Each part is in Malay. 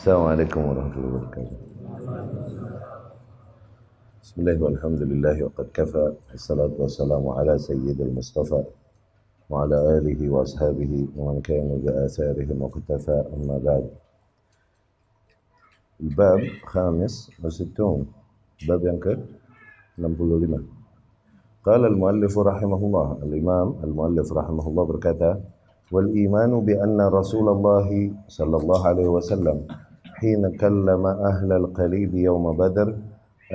Assalamualaikum warahmatullahi wabarakatuh. Bismillah walhamdulillah wa qad kafa. Assalatu wassalamu ala sayyidil mustafa wa ala alihi wa ashabihi wa man kana bi atharihim muqtafa, amma ba'd. Bab khamis wa sittun, bab yang ke-65. Qala al-muallif rahimahullah, al-imam al-muallif rahimahullah berkata, wal imanu bi anna Rasulullah sallallahu alaihi wasallam hina kallama ahlal qalib yawm Badr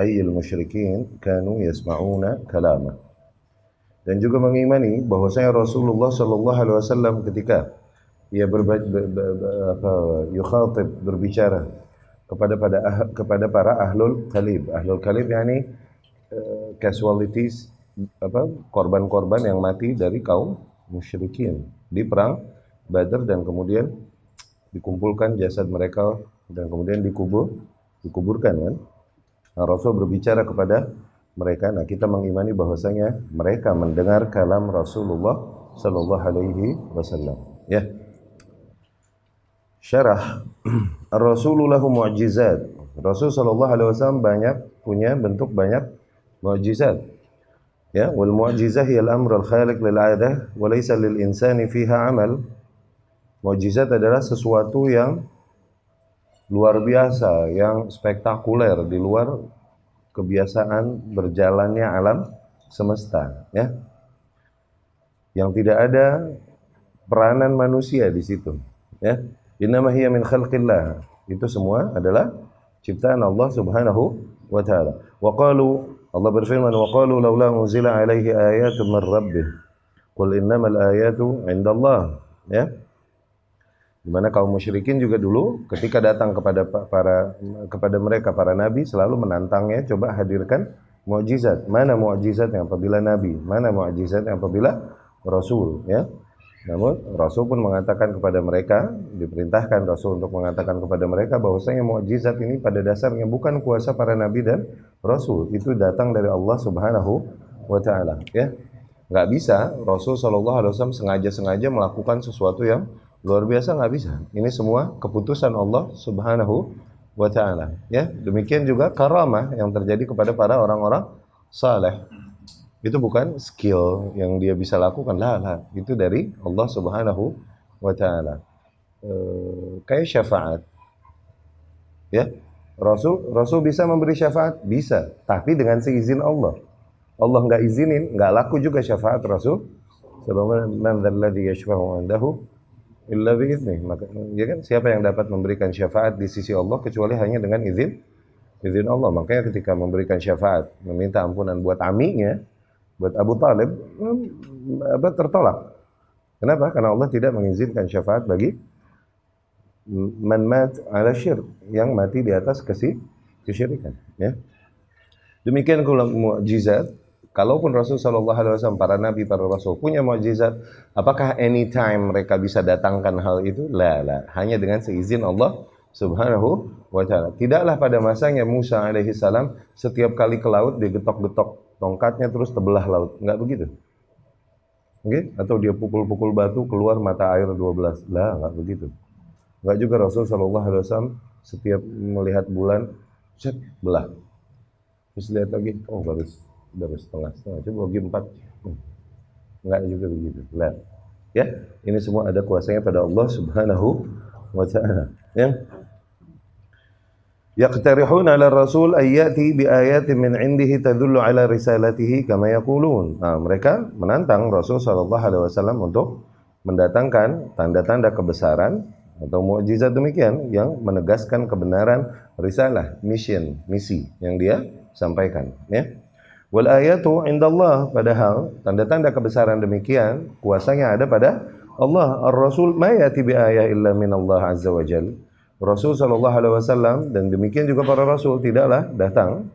ay al-musyrikin kanu yasma'una kalama. Dan juga mengimani bahwasanya Rasulullah sallallahu alaihi wasallam ketika ia berbicara kepada para ahlul qalib. Ahlul qalib yakni casualties, korban-korban yang mati dari kaum musyrikin di perang Badar, dan kemudian dikumpulkan jasad mereka dan kemudian dikuburkan kan. Nah, Rasul berbicara kepada mereka. Nah, kita mengimani bahwasanya mereka mendengar kalam Rasulullah sallallahu alaihi wasallam. Ya. Syarah. Ar-Rasulullah mu'jizat. Rasul sallallahu alaihi wasallam punya bentuk banyak mu'jizat. Ya, wal mu'jizah hiya al-amr al-khaliq lil 'adah wa laysa lil insani fiha 'amal. Mu'jizat adalah sesuatu yang luar biasa, yang spektakuler, di luar kebiasaan berjalannya alam semesta, ya. Yang tidak ada peranan manusia di situ, ya. Innama hiya min khalqillah. Itu semua adalah ciptaan Allah Subhanahu wa taala. Wa qalu, Allah berfirman, wa qalu laula unzila alaihi ayatun min rabbih. Qul innamal ayatu 'indallah, ya. Di mana kaum musyrikin juga dulu ketika datang kepada mereka para nabi selalu menantangnya, coba hadirkan mukjizat. Mana mukjizatnya apabila nabi? Mana mukjizatnya apabila rasul, ya? Namun Rasul pun mengatakan kepada mereka, diperintahkan Rasul untuk mengatakan kepada mereka bahwasanya mukjizat ini pada dasarnya bukan kuasa para nabi dan rasul, itu datang dari Allah Subhanahu wa taala, ya. Enggak bisa Rasul sallallahu alaihi wasallam sengaja melakukan sesuatu yang luar biasa, nggak bisa. Ini semua keputusan Allah Subhanahu wa taala, ya. Demikian juga karamah yang terjadi kepada para orang-orang saleh. Itu bukan skill yang dia bisa lakukan, lah. Itu dari Allah Subhanahu wa taala. Kayak syafaat. Ya. Rasul bisa memberi syafaat, bisa, tapi dengan seizin Allah. Allah nggak izinin, nggak laku juga syafaat Rasul. Sallallahu alaihi wasallam illa bi'idznih. Maka ya kan, siapa yang dapat memberikan syafaat di sisi Allah kecuali hanya dengan izin Allah. Makanya ketika memberikan syafaat, meminta ampunan buat amiknya, buat Abu Talib, tertolak. Kenapa? Karena Allah tidak mengizinkan syafaat bagi man mat ala syirk, yang mati di atas kesyirikan, ya. Demikian pula mukjizat. Kalaupun Rasul sallallahu alaihi wasallam, para nabi, para rasul punya mukjizat, apakah anytime mereka bisa datangkan hal itu? La. Hanya dengan seizin Allah Subhanahu wa taala. Tidaklah pada masanya Musa alaihi salam setiap kali ke laut dia getok-getok tongkatnya terus tebelah laut. Enggak begitu. Oke? Atau dia pukul-pukul batu keluar mata air 12. Lah, enggak begitu. Enggak juga Rasul sallallahu alaihi wasallam setiap melihat bulan belah. Terus lihat lagi, oh baru setengah, coba bagi 4. Enggak juga begitu. Lah. Ya, ini semua ada kuasanya pada Allah Subhanahu wa taala, ya. Yaqtarihuna 'ala rasul ayati bi ayatin min 'indihi tadullu 'ala risalatihi kama yaqulun. Nah, mereka menantang Rasul sallallahu alaihi wasallam untuk mendatangkan tanda-tanda kebesaran atau mukjizat demikian yang menegaskan kebenaran risalah, misi yang dia sampaikan, ya. Wal ayatu 'indallah, padahal tanda-tanda kebesaran demikian kuasanya ada pada Allah. Ar-Rasul ma yati bi ayah illa min Allah azza wa jalla. Rasul sallallahu alaihi wasallam dan demikian juga para rasul tidaklah datang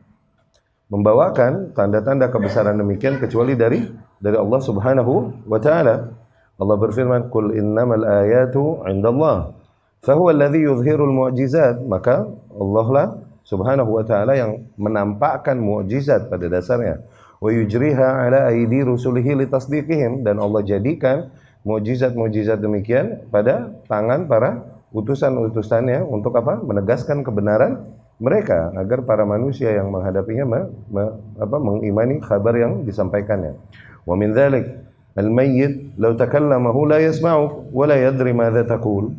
membawakan tanda-tanda kebesaran demikian kecuali dari Allah Subhanahu wa taala. Allah berfirman, "Qul innamal ayatu 'indallah." Fa huwa alladhi yuzhirul mu'jizat. Maka Allah lah Subhanahu wa taala yang menampakkan mukjizat pada dasarnya. Wa yujriha ala aidi rusulihi litasdiqihim, dan Allah jadikan mukjizat-mukjizat demikian pada tangan para utusan-utusannya untuk apa? Menegaskan kebenaran mereka agar para manusia yang menghadapinya mengimani kabar yang disampaikannya. Wa min dzalik al-mayyit law takallamahu la yasma'u wa la yadri madza taqul.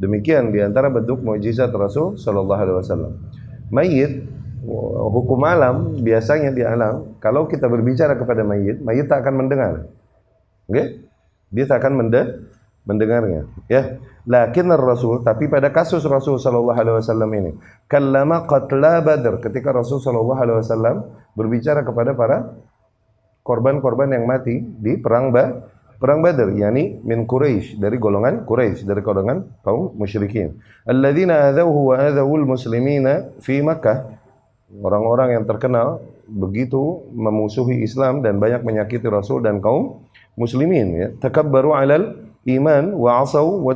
Demikian di antara bentuk mukjizat Rasul sallallahu alaihi wasallam. Mayit, hukum alam biasanya di alam, kalau kita berbicara kepada mayit, mayit tak akan mendengar. Oke? Dia tak akan mendengarnya, ya. Lakin Rasul, tapi pada kasus Rasul sallallahu alaihi wasallam ini, kallama qatla Badr, ketika Rasul sallallahu alaihi wasallam berbicara kepada para korban-korban yang mati di perang Badr, yakni min Quraisy, dari golongan Quraisy, dari golongan kaum musyrikin. Alladzina adzauhu wa adzawul muslimina fi Makkah. Orang-orang yang terkenal begitu memusuhi Islam dan banyak menyakiti Rasul dan kaum muslimin, ya. Takabbaru 'alal iman wa 'asaw wa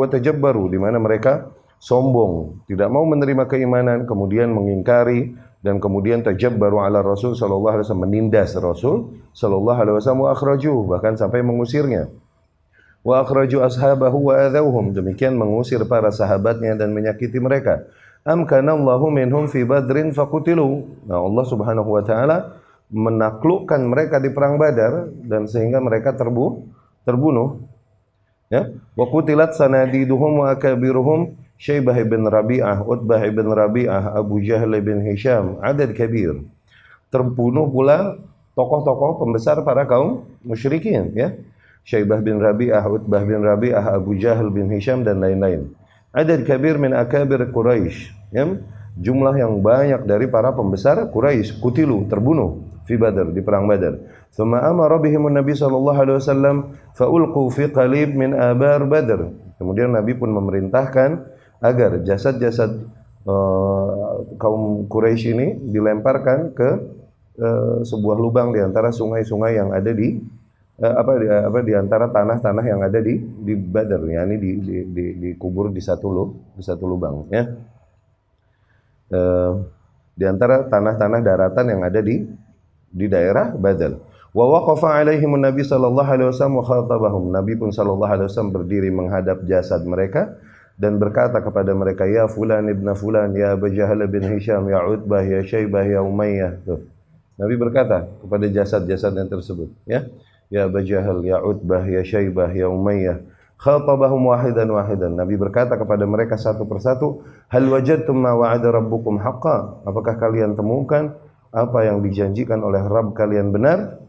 tajabbaru, di mana mereka sombong, tidak mau menerima keimanan, kemudian mengingkari dan kemudian tajabbaru 'ala Rasul sallallahu alaihi wasallam, menindas Rasul sallallahu alaihi wasallam, wa akhraju, bahkan sampai mengusirnya. Wa akhraju ashabahu wa adzauhum, demikian mengusir para sahabatnya dan menyakiti mereka. Amkanallahu minhum fi badrin faqutilu. Nah, Allah Subhanahu wa taala menaklukkan mereka di perang Badar dan sehingga mereka terbunuh. Ya, wa qutilat sanadiduhum wa akabiruhum Syaibah bin Rabi'ah, Utbah bin Rabi'ah, Abu Jahl bin Hisham, adad kabir. Terbunuh pula tokoh-tokoh pembesar para kaum musyrikin, ya. Syaibah bin Rabi'ah, Utbah bin Rabi'ah, Abu Jahl bin Hisham dan lain-lain. Adad kabir min akabir Quraisy, ya. Jumlah yang banyak dari para pembesar Quraisy kutilu, terbunuh fi Badr, di perang Badar. Thumma amara bihim Nabi sallallahu alaihi wasallam fa ulqu fi qalib min abar Badr. Kemudian Nabi pun memerintahkan agar jasad-jasad kaum Quraisy ini dilemparkan ke sebuah lubang di antara sungai-sungai yang ada di di antara tanah-tanah yang ada di Badr, yakni dikubur di satu lubang, ya. Di antara tanah-tanah daratan yang ada di daerah Badr. Wa waqafa alaihim Nabi sallallahu alaihi wasallam wa khatabahum. Nabi pun sallallahu alaihi wasallam berdiri menghadap jasad mereka dan berkata kepada mereka, ya fulan ibn fulan, ya Abu Jahal bin Hisham, ya Utbah, ya Syaibah, ya Umayyah. Tuh. Nabi berkata kepada jasad-jasad yang tersebut, ya. Ya Abu Jahal, ya Utbah, ya Syaibah, ya Umayyah. Khatabahum wahidan. Nabi berkata kepada mereka satu persatu, hal wajadtum ma wa'ada rabbukum haqqan? Apakah kalian temukan apa yang dijanjikan oleh Rabb kalian benar?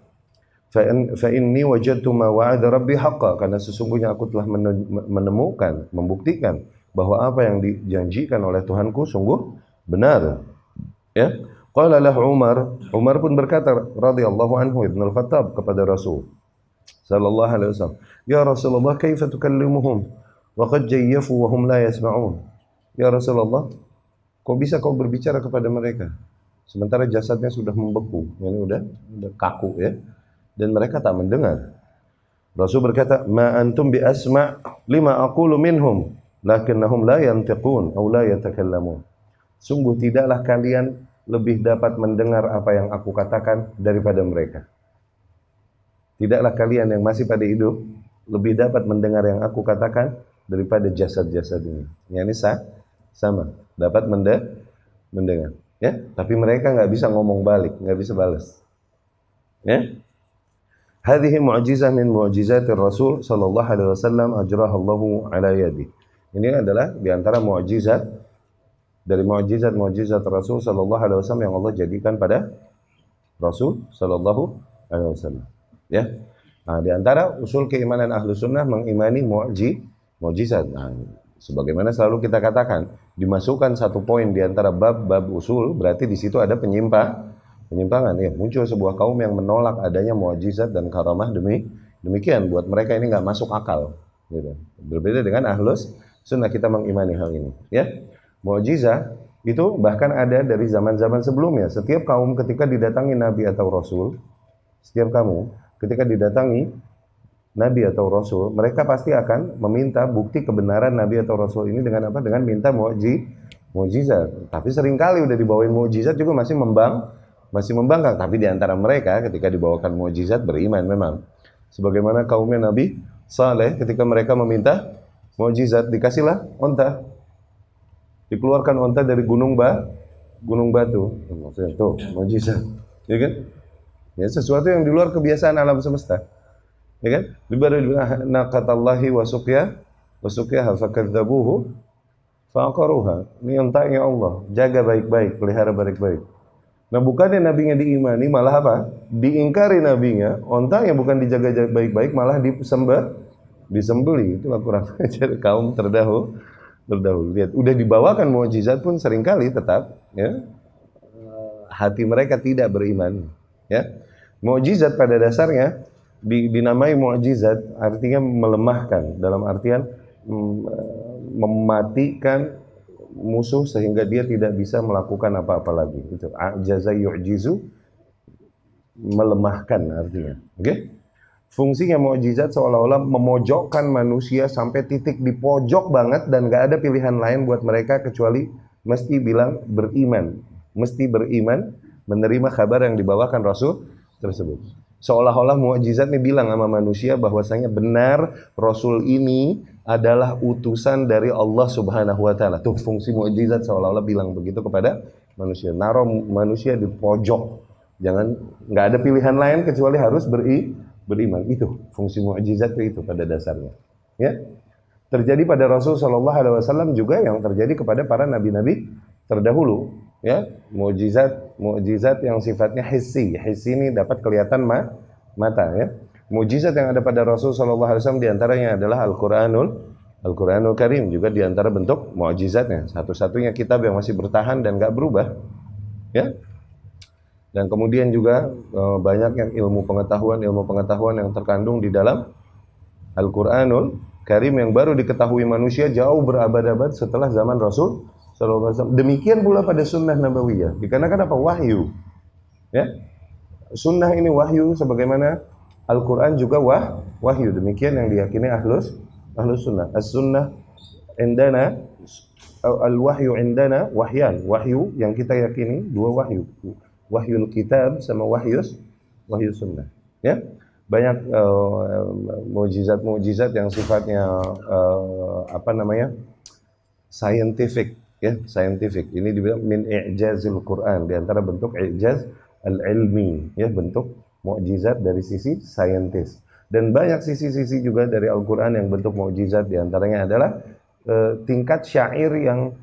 Fa inni wajadtu ma wa'ada rabbi haqqan, karena sesungguhnya aku telah menemukan, membuktikan bahwa apa yang dijanjikan oleh Tuhanku sungguh benar. Ya. Qala lahu Umar pun berkata radhiyallahu anhu, Ibnu Al-Khattab, kepada Rasul sallallahu alaihi wasallam, ya Rasulullah, kaifa tukallimuhum wa qad jayyafu wa hum la yasma'un? Ya Rasulullah, kok bisa kau berbicara kepada mereka sementara jasadnya sudah membeku, ini udah kaku, ya, dan mereka tak mendengar. Rasul berkata, ma antum bi asma' lima aqulu minhum lakinnahum la yantiqun aw la yatakallamun. Sungguh tidaklah kalian lebih dapat mendengar apa yang aku katakan daripada mereka. Tidaklah kalian yang masih pada hidup lebih dapat mendengar yang aku katakan daripada jasad-jasad ini. Yani sama, dapat mendengar. Ya, tapi mereka nggak bisa ngomong balik, nggak bisa balas. Ya, hadhihi mu'jizah min mu'jizatir Rasul sallallahu alaihi wasallam ajraha Allahu ala yadi. Ini adalah di antara mu'jizat dari mu'jizat Rasul sallallahu alaihi wasallam yang Allah jadikan pada Rasul sallallahu alaihi wasallam. Ya. Nah, di antara usul keimanan Ahlus Sunnah mengimani mu'jizat. Nah, sebagaimana selalu kita katakan, dimasukkan satu poin di antara bab-bab usul, berarti di situ ada penyimpangan, ya. Muncul sebuah kaum yang menolak adanya mu'jizat dan karamah demikian, buat mereka ini nggak masuk akal, gitu. Berbeda dengan Ahlus Sunnah, kita mengimani hal ini, ya. Mu'jizah itu bahkan ada dari zaman-zaman sebelumnya. Setiap kaum ketika didatangi Nabi atau Rasul, setiap kamu ketika didatangi Nabi atau Rasul, mereka pasti akan meminta bukti kebenaran Nabi atau Rasul ini dengan apa? Dengan minta mu'jizat. Tapi seringkali udah dibawain mu'jizat juga masih membangkang. Tapi di antara mereka ketika dibawakan mu'jizat beriman memang. Sebagaimana kaumnya Nabi Saleh ketika mereka meminta Mukjizat, dikasihlah onta. Dikeluarkan onta dari gunung batu. Maksudnya tuh, mukjizat. Ya kan? Ya, sesuatu yang di luar kebiasaan alam semesta. Ya kan? Baru naqatallahi wa suqyaha fakadzabuhu faqaruha. Ini ontanya Allah, jaga baik-baik, pelihara baik-baik. Nah, bukannya nabinya diimani, malah apa? Diingkari nabinya, ontanya bukan dijaga baik-baik, malah disembeli. Itulah kurang ajar kaum terdahulu. Lihat, udah dibawakan mukjizat pun seringkali tetap ya hati mereka tidak beriman, ya. Mukjizat pada dasarnya dinamai mukjizat artinya melemahkan, dalam artian mematikan musuh sehingga dia tidak bisa melakukan apa-apa lagi. Itu ajaza yu'jizu, melemahkan artinya. Oke? Fungsinya mukjizat seolah-olah memojokkan manusia sampai titik di pojok banget dan gak ada pilihan lain buat mereka kecuali mesti bilang beriman, menerima kabar yang dibawakan Rasul tersebut. Seolah-olah mukjizat ini bilang sama manusia bahwasanya benar Rasul ini adalah utusan dari Allah Subhanahu wa taala. Tuh fungsi mukjizat seolah-olah bilang begitu kepada manusia. Naruh manusia di pojok. Nggak ada pilihan lain kecuali harus beriman. Itu fungsi mukjizat itu pada dasarnya. Ya. Terjadi pada Rasul sallallahu alaihi wasallam juga yang terjadi kepada para nabi-nabi terdahulu, ya. Mukjizat yang sifatnya hissi. Hissi ini dapat kelihatan mata, ya. Mukjizat yang ada pada Rasul sallallahu alaihi wasallam diantaranya adalah Al-Qur'anul Karim, juga diantara bentuk mukjizatnya. Satu-satunya kitab yang masih bertahan dan enggak berubah, ya. Dan kemudian juga banyak yang ilmu pengetahuan yang terkandung di dalam Al-Qur'anul Karim yang baru diketahui manusia jauh berabad-abad setelah zaman Rasul sallallahu alaihi wasallam. Demikian pula pada sunnah nabawiyah. Dikarenakan apa? Wahyu. Ya. Sunnah ini wahyu sebagaimana Al-Quran juga wahyu. Demikian yang diyakini ahlus sunnah. As-sunnah indana, al-wahyu indana wahyan. Wahyu yang kita yakini dua wahyu. Wahyul kitab sama wahyu sunnah. Ya. Banyak mukjizat yang sifatnya scientific, ya, scientific. Ini dibilang min i'jazil Quran, di antara bentuk i'jaz al-ilmi, ya, bentuk mukjizat dari sisi saintis. Dan banyak sisi-sisi juga dari Al-Qur'an yang bentuk mukjizat, di antaranya adalah tingkat syair yang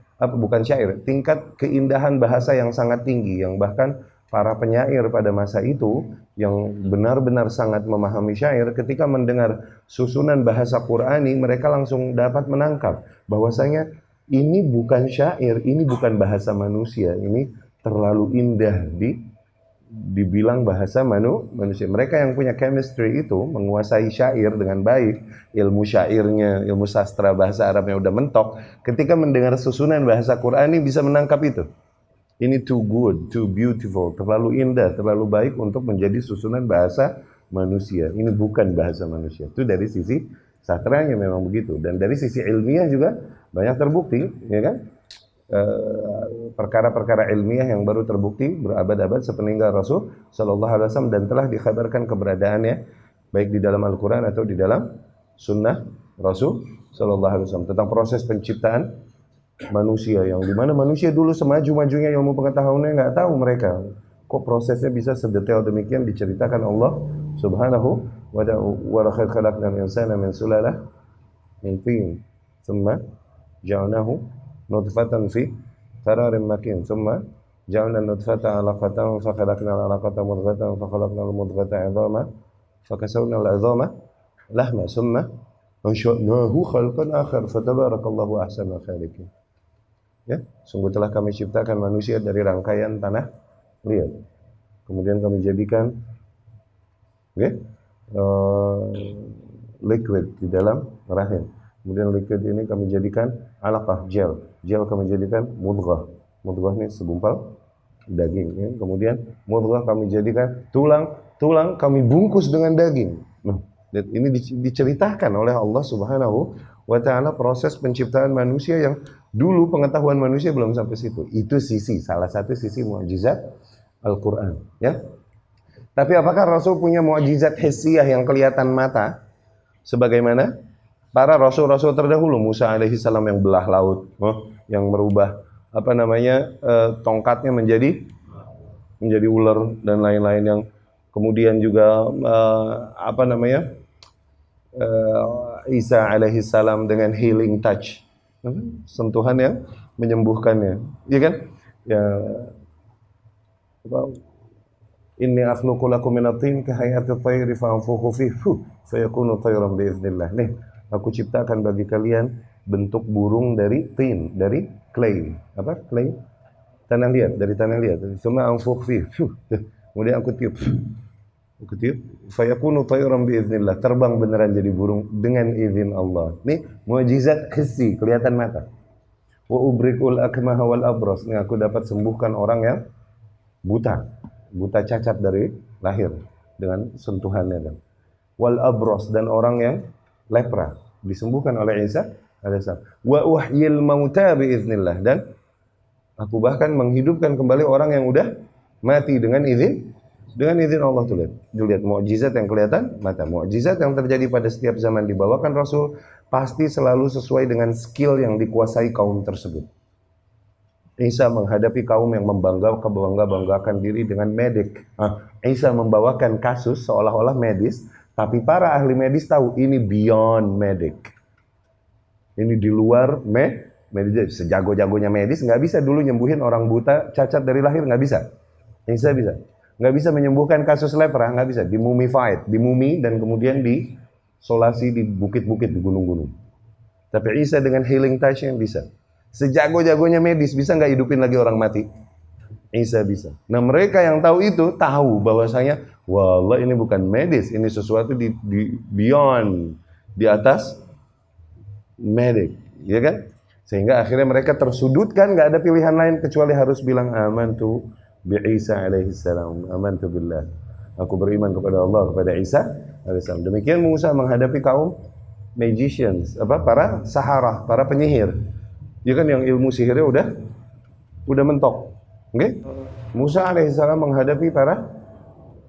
tingkat keindahan bahasa yang sangat tinggi, yang bahkan para penyair pada masa itu yang benar-benar sangat memahami syair, ketika mendengar susunan bahasa Qur'ani, mereka langsung dapat menangkap bahwasanya ini bukan syair, ini bukan bahasa manusia, ini terlalu indah dibilang bahasa manusia. Mereka yang punya chemistry itu menguasai syair dengan baik, ilmu syairnya, ilmu sastra bahasa Arabnya udah mentok, ketika mendengar susunan bahasa Qur'ani bisa menangkap itu. Ini too good, too beautiful, terlalu indah, terlalu baik untuk menjadi susunan bahasa manusia. Ini bukan bahasa manusia. Itu dari sisi sastranya memang begitu. Dan dari sisi ilmiah juga banyak terbukti, ya kan? Perkara-perkara ilmiah yang baru terbukti berabad-abad sepeninggal Rasul sallallahu alaihi wasallam dan telah dikabarkan keberadaannya baik di dalam Al-Qur'an atau di dalam sunnah Rasul sallallahu alaihi wasallam tentang proses penciptaan manusia, yang dimana manusia dulu semaju-majunya ilmu pengetahuannya nggak tahu mereka kok prosesnya bisa sedetail demikian diceritakan Allah Subhanahu wa ta'ala. Wa laqad khalaqnal insana min sulalah min tin thumma ja'alnahu nutfatan fi qararin makin thumma ja'alna nutfata 'alaqatan fa khalaqnal 'alaqata mudghatan fa khalaqnal mudghata 'idhaman fa kasawna al-'idhama lahma thumma ansha'nahu khalqan akhar fa tabarakallahu ahsanul khaliqin. Ya, sungguh telah kami ciptakan manusia dari rangkaian tanah liat. Kemudian kami jadikan liquid di dalam rahim. Kemudian liquid ini kami jadikan alaqah, gel kami jadikan mudghah. Mudghah ini segumpal daging, ya. Kemudian mudghah kami jadikan tulang kami bungkus dengan daging. Nah, ini diceritakan oleh Allah Subhanahu wa ta'ala proses penciptaan manusia yang dulu pengetahuan manusia belum sampai situ. Itu salah satu sisi mukjizat Al-Qur'an, ya. Tapi apakah Rasul punya mukjizat hissiyah yang kelihatan mata sebagaimana para rasul-rasul terdahulu, Musa alaihi salam yang belah laut, yang merubah tongkatnya menjadi ular dan lain-lain, yang kemudian juga Isa alaihi salam dengan healing touch, sentuhan yang menyembuhkannya, ya kan? Ya, inni akhluqu lakum minatin ka hayati tayri fa anfukhu fihi fayakunu tayran biiznillah. Nih, aku ciptakan bagi kalian bentuk burung dari tin, dari clay. Apa? Clay? Tanah liat, dari tanah liat. Cuma anfukh fihi. Kemudian aku tiup. Fayakunu tayran biiznillah. Terbang beneran jadi burung dengan izin Allah. Nih, mukjizat hissi, kelihatan mata. Wa ubriqul akmaha wal abras. Nih, aku dapat sembuhkan orang yang buta cacat dari lahir dengan sentuhannya, dan wal abros, dan orang yang lepra disembuhkan oleh Isa alaihissalam. Wa uhyil mauta biiznillah, dan aku bahkan menghidupkan kembali orang yang udah mati dengan izin Allah. Tuh lihat mukjizat yang kelihatan mata, mukjizat yang terjadi pada setiap zaman dibawakan Rasul pasti selalu sesuai dengan skill yang dikuasai kaum tersebut. Isa menghadapi kaum yang membanggakan diri dengan medik. Isa membawakan kasus seolah-olah medis, tapi para ahli medis tahu ini beyond medik. Ini di luar medis. Sejago-jagonya medis nggak bisa dulu nyembuhin orang buta cacat dari lahir, nggak bisa. Isa bisa. Nggak bisa menyembuhkan kasus lepra, nggak bisa. Dimumi dan kemudian disolasi di bukit-bukit, di gunung-gunung. Tapi Isa dengan healing touch yang bisa. Sejago-jagonya medis bisa nggak hidupin lagi orang mati? Isa bisa. Nah, mereka yang tahu itu tahu bahwasanya wallah ini bukan medis, ini sesuatu di beyond, di atas medik, ya kan? Sehingga akhirnya mereka tersudutkan, nggak ada pilihan lain kecuali harus bilang amantu bi Isa alaihi salam, amantu billah. Aku beriman kepada Allah, kepada Isa alaihi salam. Demikian Musa menghadapi kaum magicians, para sahara, para penyihir. Ya kan, yang ilmu sihirnya udah mentok. Oke? Musa alaihissalam menghadapi para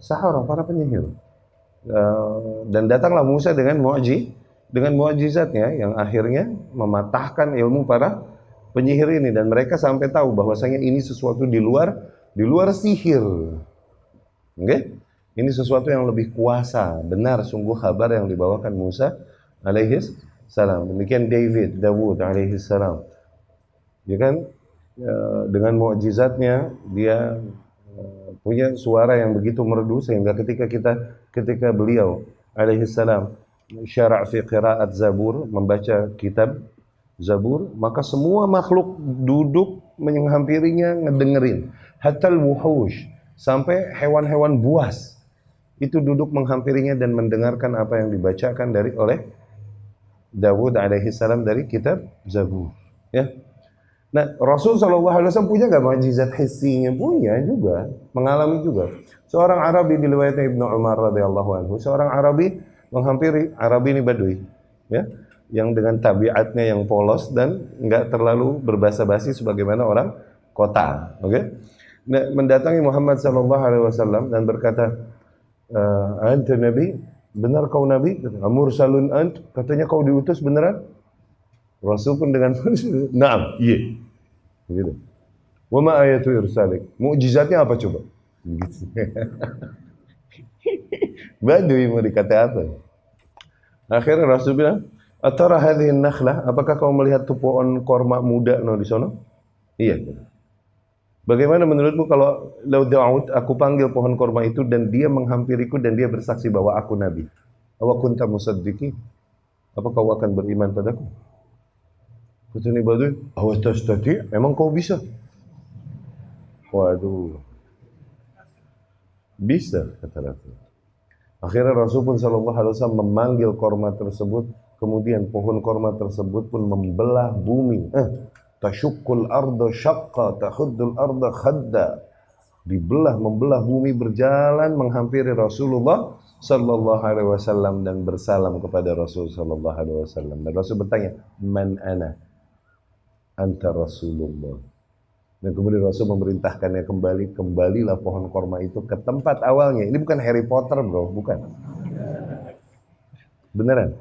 sahara, para penyihir. Dan datanglah Musa dengan mukjizatnya yang akhirnya mematahkan ilmu para penyihir ini, dan mereka sampai tahu bahwasanya ini sesuatu di luar sihir. Oke? Ini sesuatu yang lebih kuasa. Benar sungguh kabar yang dibawakan Musa alaihissalam. Demikian Dawud alaihissalam. Ya kan, dengan mukjizatnya dia punya suara yang begitu merdu sehingga ketika beliau alaihissalam syara' fi qiraat Zabur, membaca kitab Zabur, maka semua makhluk duduk menghampirinya, ngedengerin. Hatta al-wuhush, sampai hewan-hewan buas itu duduk menghampirinya dan mendengarkan apa yang dibacakan oleh Dawud alaihissalam dari kitab Zabur. Ya. Nah, Rasul SAW punya nggak mukjizat hissinya? Punya juga, mengalami juga. Seorang Arabi, di riwayat Ibnu Umar radhiyallahu anhu, seorang Arabi menghampiri, Arabi ini Badui, ya, yang dengan tabiatnya yang polos dan nggak terlalu berbasa-basi sebagaimana orang kota, oke? Nah, mendatangi Muhammad SAW dan berkata, anta nabi, benar kau nabi? Mursalun ant, katanya kau diutus beneran? Rasul pun dengan naam, iya. Begitu. Wa ma ayatu irsalik? Mukjizatnya apa coba? Gitu. Badui mau dikata apa? Akhirnya Rasul bilang, "Atara hadhihi an-nakhlah? Apakah kau melihat tuh pohon korma muda di sono?" Iya. Bagaimana menurutmu kalau lau da'ut, aku panggil pohon korma itu dan dia menghampiriku dan dia bersaksi bahwa aku nabi? Awa kunta musaddiqi? Apa kau akan beriman padaku? Kata ni Badui, awas tastati, memang kau bisa? Waduh, bisa, kata Rasul. Akhirnya Rasul pun SAW memanggil korma tersebut, kemudian pohon korma tersebut pun membelah bumi. Tashukkul arda syaqqa, tahuddul arda khadda. Membelah bumi, berjalan menghampiri Rasulullah sallallahu alaihi wasallam dan bersalam kepada Rasul sallallahu alaihi wasallam. Dan Rasul bertanya, "Man ana?" Anta Rasulullah. Dan kemudian Rasul memerintahkannya kembalilah pohon korma itu ke tempat awalnya. Ini bukan Harry Potter bro, bukan. Beneran.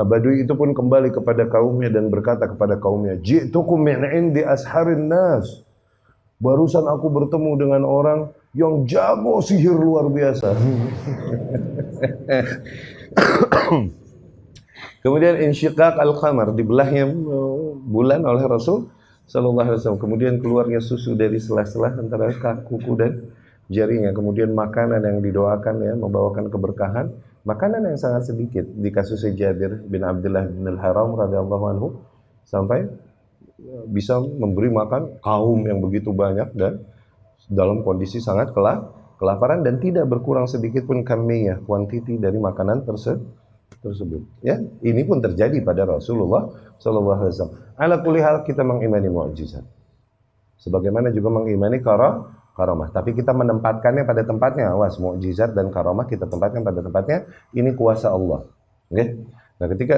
Badui itu pun kembali kepada kaumnya dan berkata kepada kaumnya, "Ji'tukum min 'indi asharin nas." Barusan aku bertemu dengan orang yang jago sihir luar biasa. Kemudian insyiqaq al-qamar, dibelahnya bulan oleh Rasul sallallahu alaihi wasallam. Kemudian keluarnya susu dari sela-sela antara kuku dan jarinya. Kemudian makanan yang didoakan ya, membawakan keberkahan. Makanan yang sangat sedikit di kasus Jabir bin Abdullah bin Al-Haram radhiyallahu anhu sampai bisa memberi makan kaum yang begitu banyak dan dalam kondisi sangat kelaparan dan tidak berkurang sedikit pun kamiyah, kuantiti dari makanan tersebut. Ya, ini pun terjadi pada Rasulullah sallallahu alaihi wasallam. Ala kulli hal kita mengimani mukjizat. Sebagaimana juga mengimani karamah, tapi kita menempatkannya pada tempatnya. Awas, mukjizat dan karamah kita tempatkan pada tempatnya. Ini kuasa Allah. Okay? Nah, ketika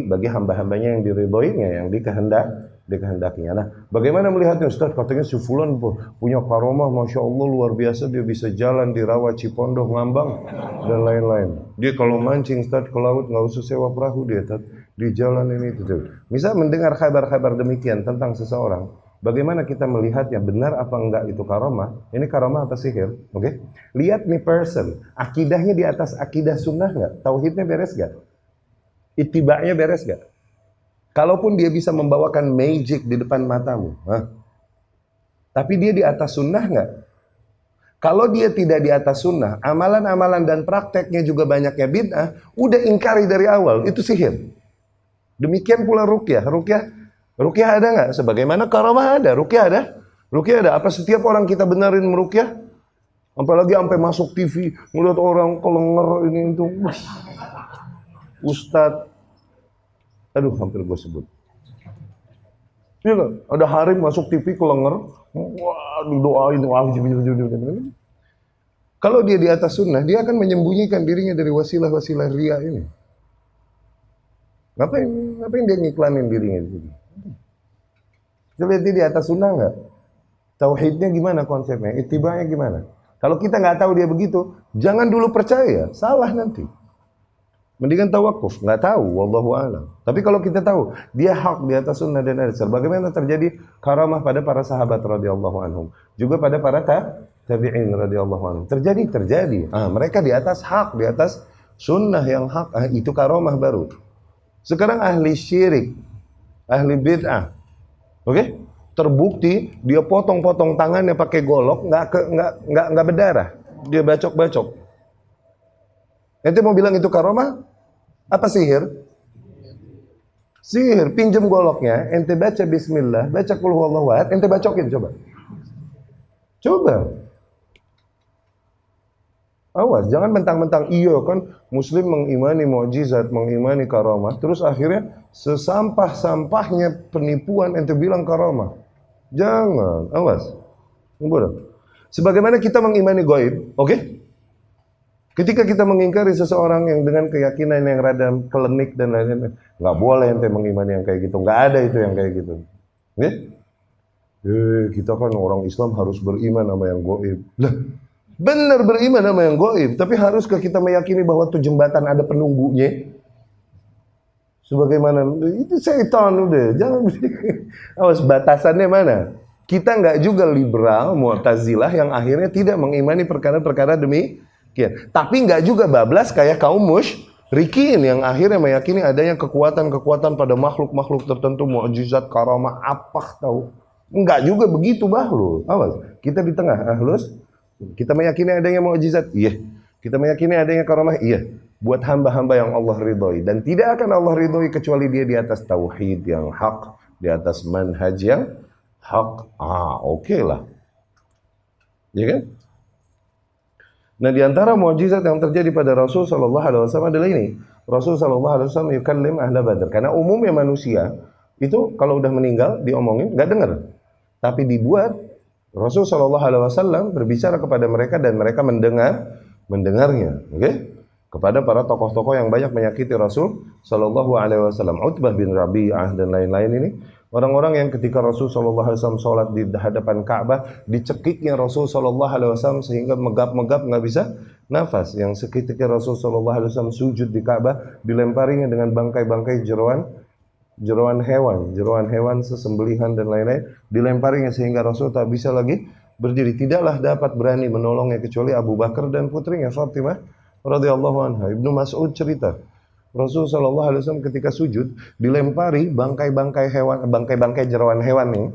bagi hamba-hambanya yang diridhoinya, yang dikehendakinya. Nah, bagaimana melihatnya? Ustaz, katanya si fulan punya karamah, masya Allah luar biasa, dia bisa jalan di rawa Cipondoh, Ngambang dan lain-lain. Dia kalau mancing Ustaz ke laut nggak usah sewa perahu, dia di jalan ini itu. Misal mendengar kabar-kabar demikian tentang seseorang, bagaimana kita melihatnya, benar apa enggak itu karamah? Ini karamah apa sihir? Oke? Lihat nih person, akidahnya di atas akidah sunnah nggak? Tauhidnya beres nggak? Ittiba'nya beres nggak? Kalaupun dia bisa membawakan magic di depan matamu, tapi dia di atas sunnah nggak? Kalau dia tidak di atas sunnah, amalan-amalan dan prakteknya juga banyaknya bid'ah, udah ingkari dari awal, itu sihir. Demikian pula ruqyah. Ruqyah ada nggak? Sebagaimana karamah ada, ruqyah ada. Ruqyah ada. Apa setiap orang kita benarin meruqyah? Apalagi sampai masuk TV, melihat orang kelenger ini itu. Ustadz, aduh hampir gue sebut. Iya kan? Ada harim masuk TV kelenger, wah doain. Kalau dia di atas sunnah, dia akan menyembunyikan dirinya dari wasilah-wasilah ria ini. Ngapain dia ngiklanin dirinya di sini? Kita lihat dia di atas sunnah nggak? Tauhidnya gimana konsepnya? Ittiba'nya gimana? Kalau kita nggak tahu dia begitu, jangan dulu percaya, salah nanti. Mendingan tawakuf, nggak tahu, wallahu a'lam. Tapi kalau kita tahu, dia hak di atas sunnah dan hadis. Bagaimana terjadi karamah pada para sahabat radhiyallahu anhum, juga pada para tabi'in radhiyallahu anhum. Terjadi. Mereka di atas hak, di atas sunnah yang hak. Itu karamah baru. Sekarang ahli syirik, ahli bid'ah, oke? Terbukti dia potong-potong tangannya pakai golok, nggak berdarah, dia bacok-bacok. Ente mau bilang itu karamah? Apa sihir? Sihir, pinjam goloknya, ente baca bismillah, baca qul huwallahu ahad, ente bacokin coba. Awas, jangan mentang-mentang iya kan muslim mengimani mukjizat, mengimani karamah, terus akhirnya sesampah-sampahnya penipuan ente bilang karamah. Jangan, awas. Sebagaimana kita mengimani gaib, oke? Ketika kita mengingkari seseorang yang dengan keyakinan yang rada klinik dan lain-lain, nggak boleh ente mengimani yang kayak gitu, nggak ada itu yang kayak gitu. Kita kan orang Islam harus beriman sama yang gaib. Lah, benar beriman sama yang gaib, tapi haruskah kita meyakini bahwa itu jembatan ada penunggunya? Sebagaimana itu setan udah, jangan. Awas, batasannya mana? Kita nggak juga liberal, Mu'tazilah yang akhirnya tidak mengimani perkara-perkara demikian. Tapi nggak juga bablas kayak kaum musyrikin yang akhirnya meyakini adanya kekuatan-kekuatan pada makhluk-makhluk tertentu, mukjizat, karamah, apa tahu. Enggak juga begitu bahlul. Awas, kita di tengah ahlus. Kita meyakini adanya mukjizat, iya. Kita meyakini adanya karamah, iya. Buat hamba-hamba yang Allah ridhoi, dan tidak akan Allah ridhoi kecuali dia di atas tauhid yang hak, di atas manhaj yang hak. Oke lah. Ya kan? Nah, di antara mukjizat yang terjadi pada Rasul sallallahu alaihi wasallam adalah ini. Rasul sallallahu alaihi wasallam yukallim ahla Badr. Karena umumnya manusia itu kalau udah meninggal diomongin enggak dengar. Tapi dibuat Rasul sallallahu alaihi wasallam berbicara kepada mereka dan mereka mendengarnya, oke? Kepada para tokoh-tokoh yang banyak menyakiti Rasul sallallahu alaihi wasallam, Utbah bin Rabi'ah dan lain-lain ini, Orang-orang yang ketika Rasul sallallahu alaihi wasallam salat di hadapan Ka'bah, dicekiknya Rasul sallallahu alaihi wasallam sehingga megap-megap nggak bisa nafas. Yang seketika Rasul sallallahu alaihi wasallam sujud di Ka'bah, dilemparinya dengan bangkai-bangkai jeroan hewan sesembelihan dan lain-lain, dilemparinya sehingga Rasul tak bisa lagi berdiri. Tidaklah dapat berani menolongnya kecuali Abu Bakar dan putrinya Fatimah radhiyallahu anha. Ibnu Mas'ud cerita, Rasul sallallahu alaihi wasallam ketika sujud dilempari bangkai-bangkai hewan, bangkai-bangkai jeroan hewan ini,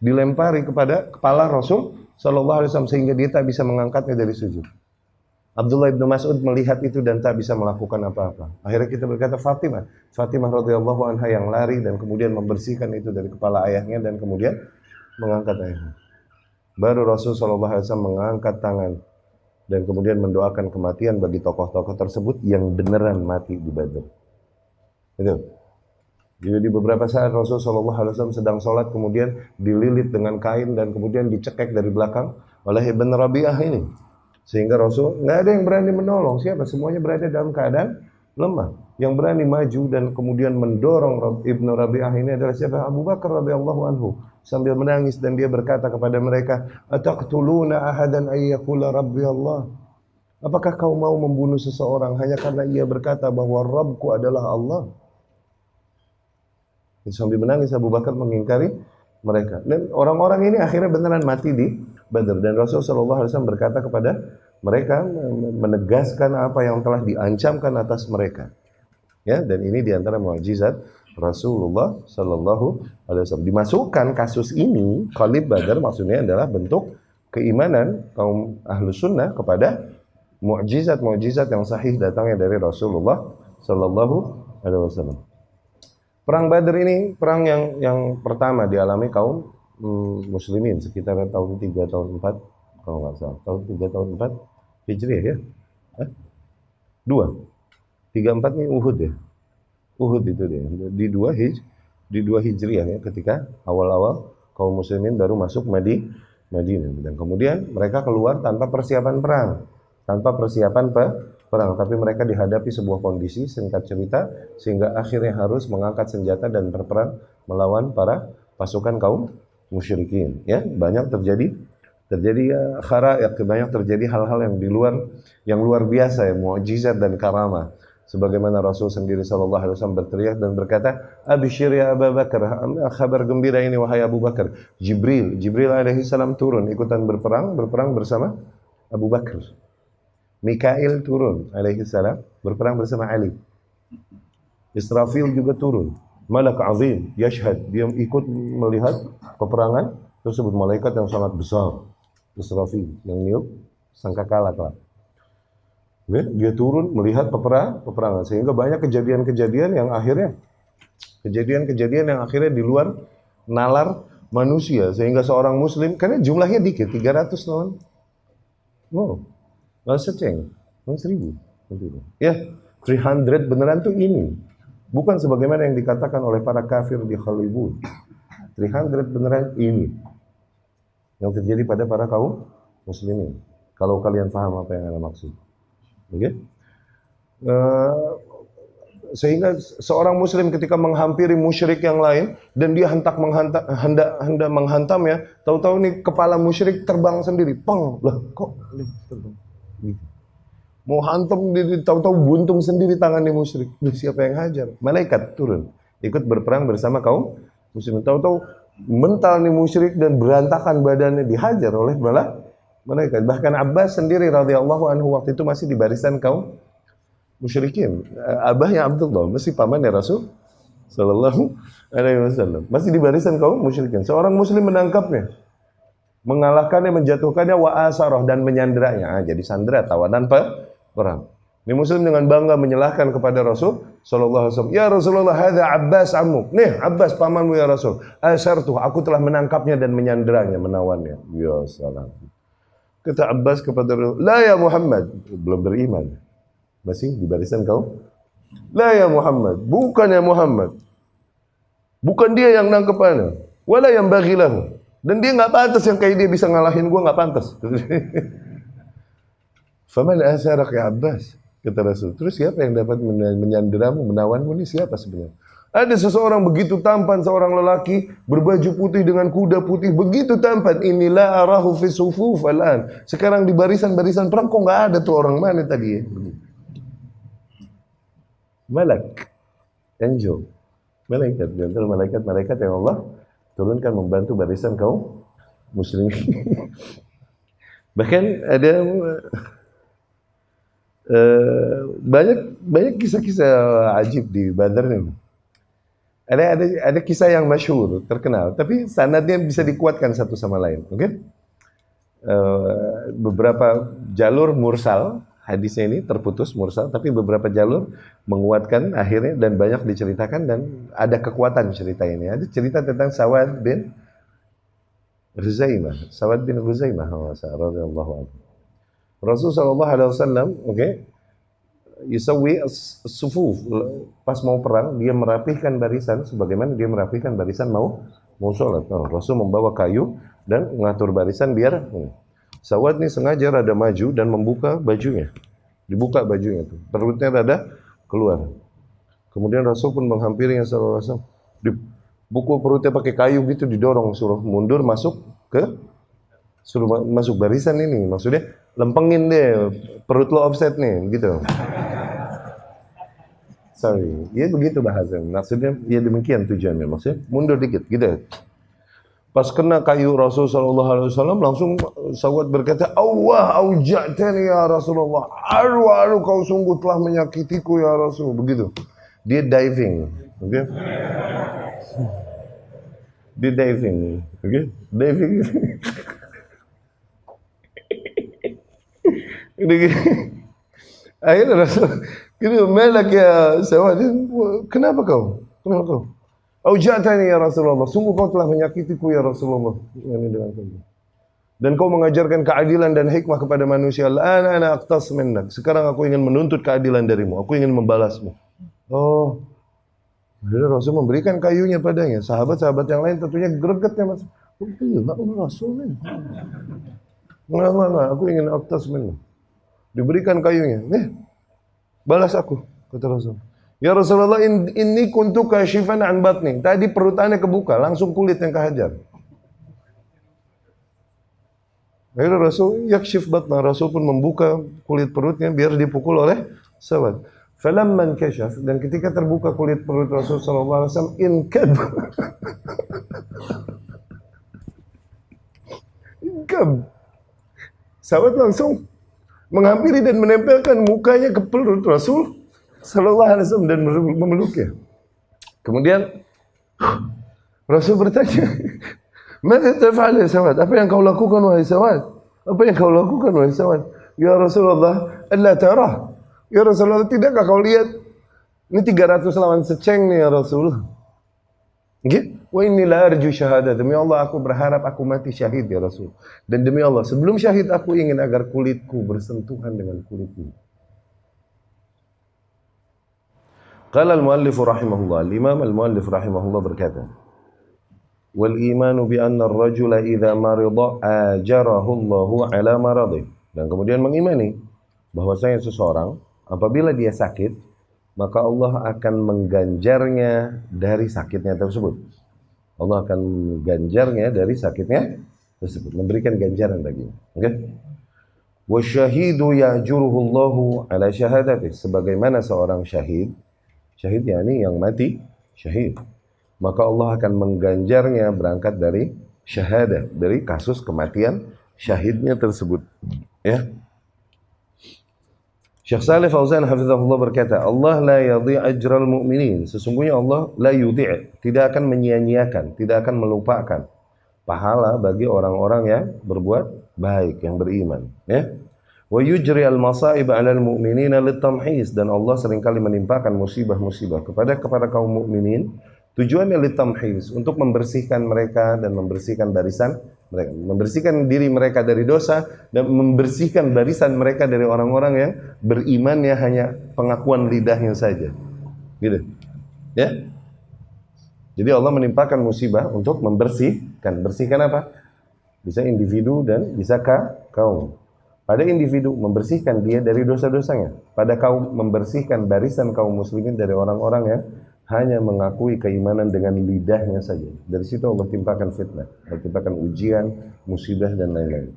dilempari kepada kepala Rasul sallallahu alaihi wasallam sehingga dia tak bisa mengangkatnya dari sujud. Abdullah bin Mas'ud melihat itu dan tak bisa melakukan apa-apa. Akhirnya kita berkata Fatimah radhiyallahu anha yang lari dan kemudian membersihkan itu dari kepala ayahnya dan kemudian mengangkat ayahnya. Baru Rasul sallallahu alaihi wasallam mengangkat tangan dan kemudian mendoakan kematian bagi tokoh-tokoh tersebut yang beneran mati di Badr. Itu. Jadi di beberapa saat Rasul sallallahu alaihi wasallam sedang sholat kemudian dililit dengan kain dan kemudian dicekek dari belakang oleh Ibn Rabi'ah ini. Sehingga Rasul nggak ada yang berani menolong. Siapa? Semuanya berada dalam keadaan lemah. Yang berani maju dan kemudian mendorong Ibn Rabi'ah ini adalah siapa? Abu Bakar radhiyallahu anhu. Sambil menangis dan dia berkata kepada mereka, "Ataqtuluna ahadan ay yaqula Rabbi Allah?" Apakah kau mau membunuh seseorang hanya karena ia berkata bahwa Rabbku adalah Allah? Sambil menangis Abu Bakar mengingkari mereka. Dan orang-orang ini akhirnya beneran mati di Badr. Dan Rasul sallallahu alaihi wasallam berkata kepada mereka, menegaskan apa yang telah diancamkan atas mereka. Ya, dan ini diantara mukjizat Rasulullah sallallahu alaihi wasallam. Dimasukkan kasus ini, Khalid Badar maksudnya adalah bentuk keimanan kaum Ahlus Sunnah kepada mukjizat-mukjizat yang sahih datangnya dari Rasulullah sallallahu alaihi wasallam. Perang Badar ini perang yang pertama dialami kaum muslimin sekitar tahun 3 tahun 4 kalau nggak salah. Tahun 3 tahun 4 Hijriah ya? 2. 34 ini Uhud ya. Uhud itu dia. Di 2 Hijriah ya, ketika awal-awal kaum muslimin baru masuk Madinah. Dan kemudian mereka keluar tanpa persiapan perang. Tapi mereka dihadapi sebuah kondisi, singkat cerita, sehingga akhirnya harus mengangkat senjata dan berperang melawan para pasukan kaum musyrikin. Ya, banyak terjadi khara'iq, banyak terjadi hal-hal yang luar biasa ya, mukjizat dan karamah. Sebagaimana Rasul sendiri sallallahu alaihi wasallam berteriak dan berkata, "Absyir ya Abu Bakar, kabar gembira ini wahai Abu Bakar." Jibril alaihi salam turun ikutan berperang bersama Abu Bakar. Mikail turun alaihi salam berperang bersama Ali. Israfil juga turun. Malak azim yashhad, dia ikut melihat peperangan tersebut, malaikat yang sangat besar. Israfil yang niup sangkakala kelak. Dia turun melihat peperangan sehingga banyak kejadian-kejadian yang akhirnya di luar nalar manusia sehingga seorang muslim, karena jumlahnya dikit 300 tahun. Nggak seceng, 1000. Ya, 300 beneran tuh ini. Bukan sebagaimana yang dikatakan oleh para kafir di Khalibun. 300 beneran ini. Yang terjadi pada para kaum muslimin. Kalau kalian paham apa yang Anda maksud. Oke? Sehingga seorang muslim ketika menghampiri musyrik yang lain dan dia hendak menghantamnya, tahu-tahu nih kepala musyrik terbang sendiri. Pang, lah kok terbang? Mau hantam, tahu-tahu buntung sendiri tangan musyrik. Siapa yang hajar? Malaikat turun ikut berperang bersama kaum muslimin. Tahu-tahu mental nih musyrik dan berantakan badannya, dihajar oleh malaikat. Bahkan Abbas sendiri radhiyallahu anhu waktu itu masih di barisan kaum musyrikin. Abahnya Abdullah masih pamannya Rasul sallallahu alaihi wasallam, masih di barisan kaum musyrikin. Seorang muslim menangkapnya, mengalahkannya, menjatuhkannya, wa asarah, dan menyanderanya. Jadi sandera, tawanan perang. Ini muslim dengan bangga menyalahkan kepada Rasul sallallahu alaihi wasallam, "Ya Rasulullah, hadza Abbas ammuk." Nih, Abbas pamanmu ya Rasul. Asartu, aku telah menangkapnya dan menyanderanya, menawannya. Ya salam. Kata Abbas kepada Rasul, "La ya Muhammad." Belum beriman. Masih di barisan kaum. "La ya Muhammad." Bukan ya Muhammad. Bukan dia yang nangkep ana. Wala yang baghilahu. Dan dia nggak pantas, yang kayak dia bisa ngalahin gua nggak pantas. Faman asarak ya Abbas, kata Rasul. Terus siapa yang dapat menyanderamu, menawanmu, ini siapa sebenarnya? Ada seseorang begitu tampan, seorang lelaki berbaju putih dengan kuda putih, begitu tampan. Inilah arahu fi sufuf al-an. Sekarang di barisan-barisan perang kok nggak ada tuh orang, mana tadi ya? Malak, angel, malaikat, jangan malaikat yang Allah turunkan membantu barisan kaum muslimin. Bahkan ada banyak kisah-kisah ajib di Badar ini. Ada kisah yang masyhur, terkenal, tapi sanadnya bisa dikuatkan satu sama lain. Oke? Beberapa jalur mursal, hadisnya ini terputus mursal, tapi beberapa jalur menguatkan akhirnya dan banyak diceritakan dan ada kekuatan cerita ini. Ada cerita tentang Sawad bin Huzaimah, radhiyallahu anhu. Rasul sallallahu alaihi wasallam, yusawwi as-sufuf, pas mau perang dia merapihkan barisan sebagaimana dia merapihkan barisan mau sholat. Rasul membawa kayu dan mengatur barisan biar Sawad ini sengaja rada maju dan membuka bajunya. Dibuka bajunya tuh. Perutnya rada keluar. Kemudian Rasul pun menghampirinya sallallahu alaihi wasallam. Dipukul perutnya pakai kayu gitu, didorong suruh mundur masuk barisan ini. Maksudnya lempengin deh, perut lo offset nih, gitu. Sorry, ya begitu bahasanya. Maksudnya ya demikian tujuannya. Maksudnya mundur dikit, gitu. Pas kena kayu Rasul sallallahu alaihi wasallam langsung Sawad berkata, "Allah auja'tani ya Rasulullah. Aduh kau sungguh telah menyakitiku ya Rasul." Begitu. Dia diving, oke? Dia diving, oke? Diving. Akhirnya Rasul gitu, "Malak ya Sawad, kenapa kau? Auja'tani ya Rasulullah, sungguh kau telah menyakitiku ya Rasulullah." Dan kau mengajarkan keadilan dan hikmah kepada manusia. Ana aqtas minnak. Sekarang aku ingin menuntut keadilan darimu. Aku ingin membalasmu. Oh. Jadi Rasul memberikan kayunya padanya. Sahabat-sahabat yang lain tentunya gregetnya, Mas. Enggak, Rasul nih. Enggak, aku ingin aqtas minnak. Diberikan kayunya. Balas aku, kata Rasul. Ya Rasulullah, ini kuntu kasyifan an batni. Tadi perut aneh kebuka, langsung kulit yang kehajar. Akhirnya Rasul yakshif batna. Rasul pun membuka kulit perutnya biar dipukul oleh Sawad. Falamman kasyaf, dan ketika terbuka kulit perut Rasul sallallahu alaihi wasallam, inkab. Sawad langsung menghampiri dan menempelkan mukanya ke perut Rasul sallallahu alaihi wasallam dan memeluknya. Kemudian Rasul bertanya, "Mada taf'al ya Sawad? Apa yang kau lakukan wahai Sawad? Apa yang kau lakukan wahai Sawad?" "Ya Rasulullah, alla tarah." "Ya Rasulullah, tidakkah kau lihat? Ini 300 lawan seceng nih ya Rasul." Gitu. "Wa inni la arju syahadah." Demi Allah aku berharap aku mati syahid ya Rasul. Dan demi Allah sebelum syahid aku ingin agar kulitku bersentuhan dengan kulitmu. Qala al-muallif rahimahullah, al-imam al-muallif rahimahullah berkata, "Wal imanu bi anna ar-rajula idza marida ajarahu Allahu ala maradih." Dan kemudian mengimani bahwasanya seseorang apabila dia sakit, maka Allah akan mengganjarnya dari sakitnya tersebut. Allah akan mengganjarnya dari sakitnya tersebut, memberikan ganjaran baginya. Oke? Wasyahidu ya'juruhu Allahu ala syahadati. Sebagaimana seorang syahid yakni yang mati syahid, maka Allah akan mengganjarnya berangkat dari syahadah, dari kasus kematian syahidnya tersebut. Ya. Syekh Saleh Fauzan hafizahullah berkata, Allah la yadhi' ajral mu'minin. Sesungguhnya Allah la yudhi', tidak akan menyia-nyiakan, tidak akan melupakan pahala bagi orang-orang yang berbuat baik, yang beriman. Ya. Wa yujri al-masa'ib 'alal mu'minina litamhis, dan Allah seringkali menimpakan musibah-musibah kepada kaum mukminin, tujuannya litamhis, untuk membersihkan mereka dan membersihkan barisan mereka, membersihkan diri mereka dari dosa dan membersihkan barisan mereka dari orang-orang yang berimannya hanya pengakuan lidahnya saja. Gitu. Ya. Jadi Allah menimpakan musibah untuk membersihkan. Bersihkan apa? Bisa individu dan bisa kaum. Pada individu membersihkan dia dari dosa-dosanya. Pada kaum membersihkan barisan kaum muslimin dari orang-orang yang hanya mengakui keimanan dengan lidahnya saja. Dari situ Allah timpakan fitnah, Allah timpakan ujian, musibah dan lain-lain.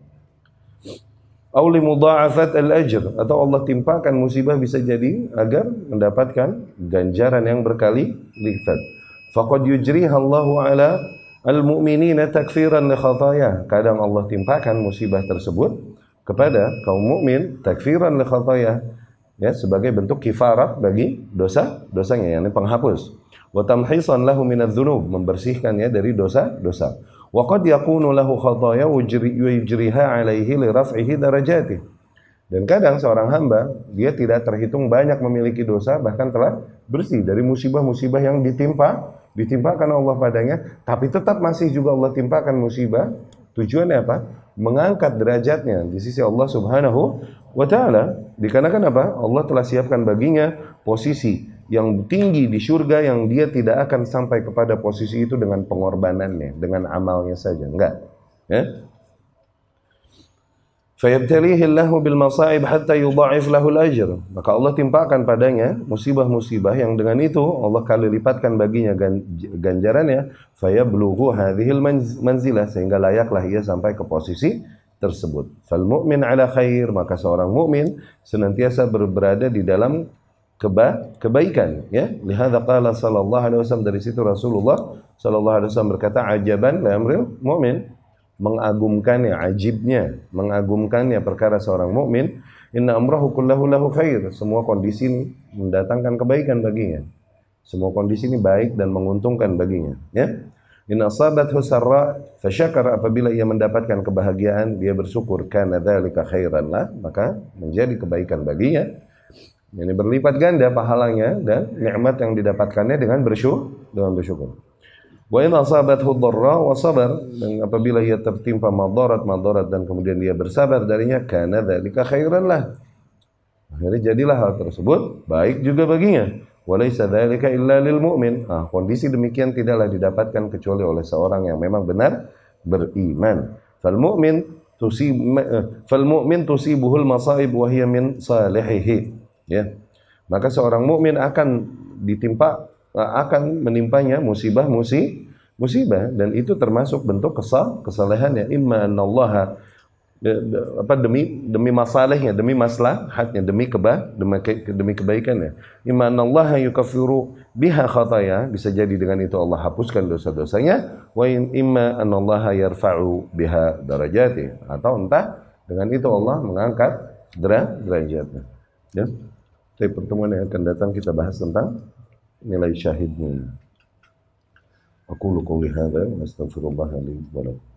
Aw li mudha'afat al-ajr, atau Allah timpakan musibah bisa jadi agar mendapatkan ganjaran yang berkali lipat. Faqad yujriha Allahu ala al-mu'minina takfiran li khataya. Kadang Allah timpakan musibah tersebut kepada kaum mukmin takfiran li khataya, ya, sebagai bentuk kifarat bagi dosa-dosanya, yakni penghapus. Wa tamhisan lahu minadz-dzunub, membersihkannya dari dosa-dosa. Wa qad yakunu lahu khataya yujriha alaihi li raf'ihi darajatih. Dan kadang seorang hamba dia tidak terhitung banyak memiliki dosa, bahkan telah bersih dari musibah-musibah yang ditimpakan Allah padanya, tapi tetap masih juga Allah timpakan musibah. Tujuannya apa? Mengangkat derajatnya di sisi Allah Subhanahu wa taala. Dikarenakan apa? Allah telah siapkan baginya posisi yang tinggi di surga yang dia tidak akan sampai kepada posisi itu dengan pengorbanannya, dengan amalnya saja, enggak. Ya? Fayabtalihi Allahu bil masa'ib hatta yudha'if lahu al-ajr. Maka Allah timpakan padanya musibah-musibah yang dengan itu Allah kali lipatkan baginya ganjarannya. Fayablughu hadhil manzilah, sehingga layaklah ia sampai ke posisi tersebut. Fal mu'min ala khair, maka seorang mukmin senantiasa berada di dalam kebaikan, ya. Lihadza qala sallallahu alaihi wasallam, dari situ Rasulullah sallallahu alaihi wasallam berkata, ajaban li amril mu'min, mengagumkannya, ajibnya, mengagumkannya perkara seorang mukmin. Inna amrahu kullahu lahu khair, semua kondisi ini mendatangkan kebaikan baginya, semua kondisi ini baik dan menguntungkan baginya, ya. In asabathu sarra fasyakara, apabila ia mendapatkan kebahagiaan dia bersyukur, kana dzalika khairan lah, maka menjadi kebaikan baginya. Ini berlipat ganda pahalanya dan nikmat yang didapatkannya dengan bersyukur. Wa in asabathu dharra wa sabar, dan apabila ia tertimpa madarat dan kemudian dia bersabar darinya, kana dzalika khairan lah, akhirnya jadilah hal tersebut baik juga baginya. Walaysa dzalika illa lil mu'min. Kondisi demikian tidaklah didapatkan kecuali oleh seorang yang memang benar beriman. Fal mu'min tusibuhul masaib wa hiya min salihihi. Ya, maka seorang mukmin akan menimpanya musibah dan itu termasuk bentuk kesalehannya. Imma anallaha, demi masalahnya, demi maslahatnya, demi kebaikannya. Imma anallaha yukaffiru biha khataya, bisa jadi dengan itu Allah hapuskan dosa-dosanya. Wa imma anallaha yarfa'u biha darajatih, atau entah dengan itu Allah mengangkat derajatnya. Ya. Di pertemuan yang akan datang kita bahas tentang nilai syahidnya. Aku qouli hadza wa astaghfirullah li wa lakum.